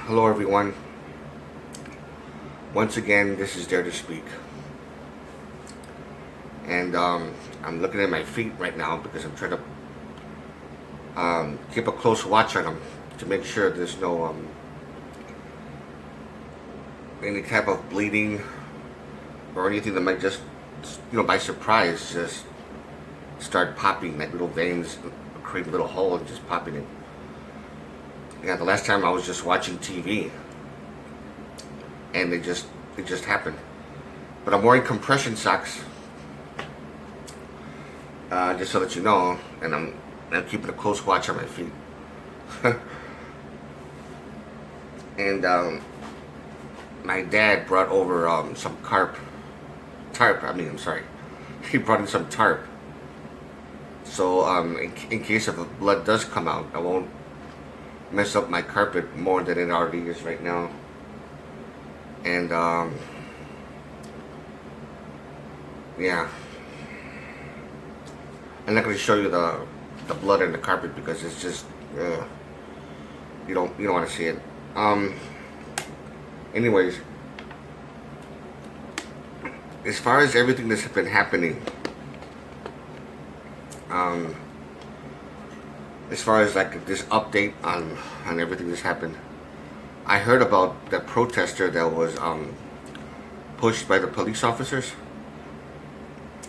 Hello, everyone. Once again, this is Dare to Speak. And I'm looking at my feet right now because I'm trying to keep a close watch on them to make sure there's no any type of bleeding or anything that might just, by surprise, just start popping like little veins, create a little hole and just popping it. Yeah, the last time I was just watching TV and it just happened. But I'm wearing compression socks, just so that you know, and I'm keeping a close watch on my feet. And my dad brought over some tarp. I'm sorry, he brought in some tarp. So in case if the blood does come out, I won't mess up my carpet more than it already is right now. And yeah, I'm not going to show you the blood in the carpet because it's just you don't want to see it. Anyways, as far as everything that's been happening, as far as like this update on everything that's happened, I heard about that protester that was pushed by the police officers.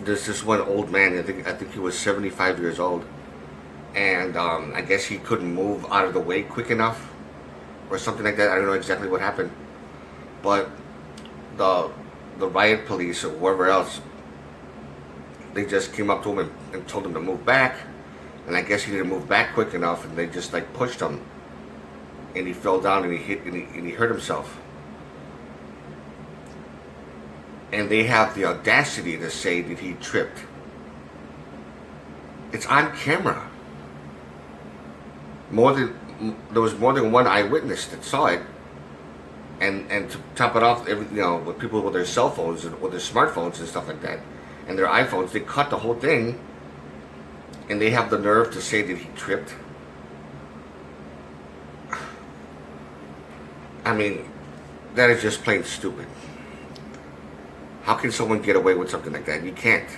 There's this one old man. I think he was 75 years old, and I guess he couldn't move out of the way quick enough, or something like that. I don't know exactly what happened, but the riot police or whoever else, they just came up to him and told him to move back, and I guess he didn't move back quick enough, and they just like pushed him, and he fell down and he hurt himself. And they have the audacity to say that he tripped. It's on camera. There was more than one eyewitness that saw it. And to top it off, with people with their cell phones and with their smartphones and stuff like that, and their iPhones, they cut the whole thing, and they have the nerve to say that he tripped. I mean, that is just plain stupid. How can someone get away with something like that? You can't.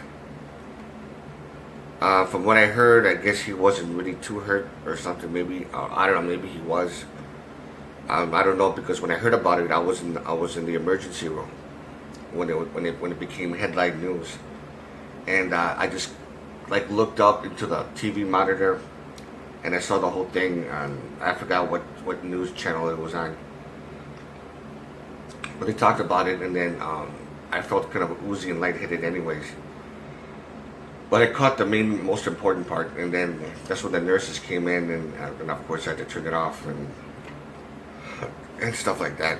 From what I heard, I guess he wasn't really too hurt or something. Maybe I don't know. Maybe he was. I don't know, because when I heard about it, I was in the emergency room when it became headline news, and I just like looked up into the TV monitor, and I saw the whole thing. And I forgot what news channel it was on, but they talked about it, and then I felt kind of woozy and lightheaded anyways. But I caught the most important part, and then that's when the nurses came in, and of course I had to turn it off and stuff like that.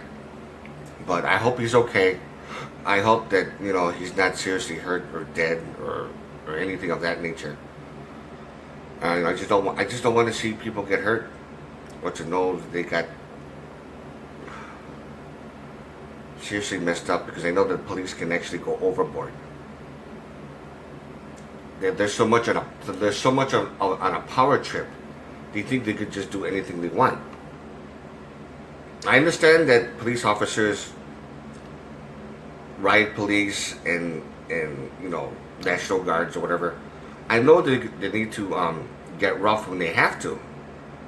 But I hope he's okay. I hope that he's not seriously hurt or dead or anything of that nature. I just don't want to see people get hurt, or to know that they got seriously messed up, because I know that police can actually go overboard. There's so much on a power trip. Do you think they could just do anything they want? I understand that police officers, riot police, and National Guards or whatever, I know they need to get rough when they have to,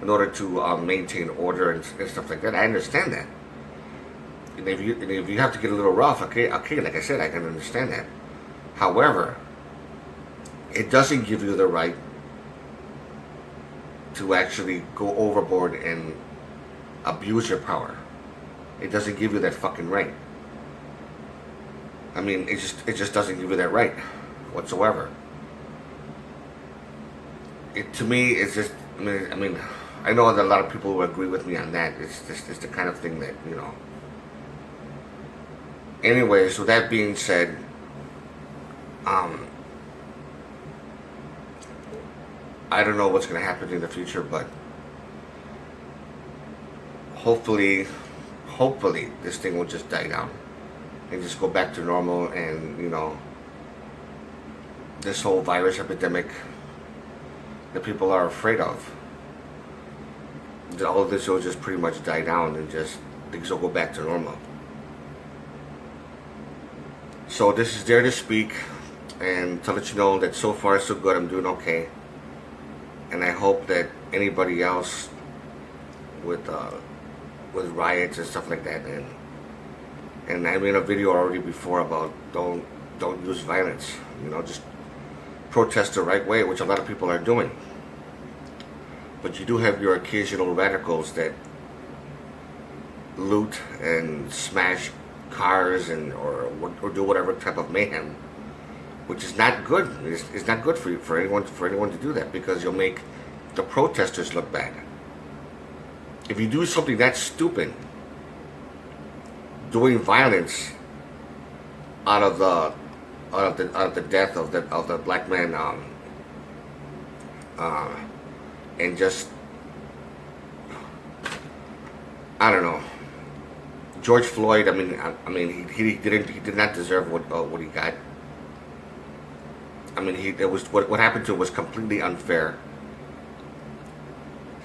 in order to maintain order and stuff like that. I understand that. And if you have to get a little rough, okay, like I said, I can understand that. However, it doesn't give you the right to actually go overboard and abuse your power. It doesn't give you that fucking right. I mean, it just doesn't give you that right whatsoever. To me, it's just. I mean, I know that a lot of people will agree with me on that. It's the kind of thing that Anyway, so that being said, I don't know what's going to happen in the future, but hopefully this thing will just die down and just go back to normal, and this whole virus epidemic that people are afraid of all of this will just pretty much die down and just things will go back to normal. So this is there to speak and to let you know that so far so good, I'm doing okay. And I hope that anybody else with riots and stuff like that, and I made a video already before about don't use violence. You know, just protest the right way, which a lot of people are doing. But you do have your occasional radicals that loot and smash cars and or do whatever type of mayhem, which is not good. It's not good for anyone to do that, because you'll make the protesters look bad. If you do something that stupid, doing violence out of the death of the black man, and just, I don't know, George Floyd. I mean, he did not deserve what he got. I mean, it was what happened to him was completely unfair.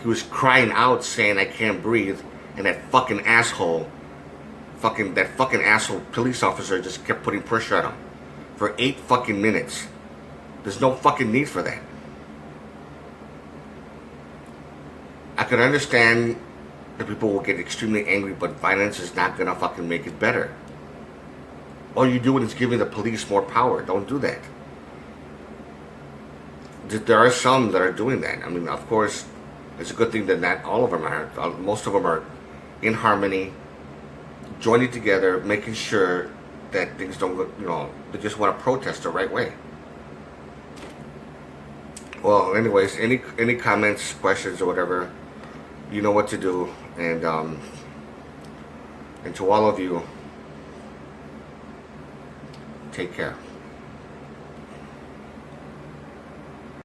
He was crying out, saying, "I can't breathe," and that fucking asshole police officer just kept putting pressure on him for 8 fucking minutes. There's no fucking need for that. I could understand that people will get extremely angry, but violence is not gonna fucking make it better. All you're doing is giving the police more power. Don't do that. There are some that are doing that. I mean, of course, it's a good thing that not all of them are. Most of them are in harmony, joining together, making sure that things don't go, you know, they just want to protest the right way. Well, anyways, any comments, questions, or whatever, you know what to do. And to all of you, take care.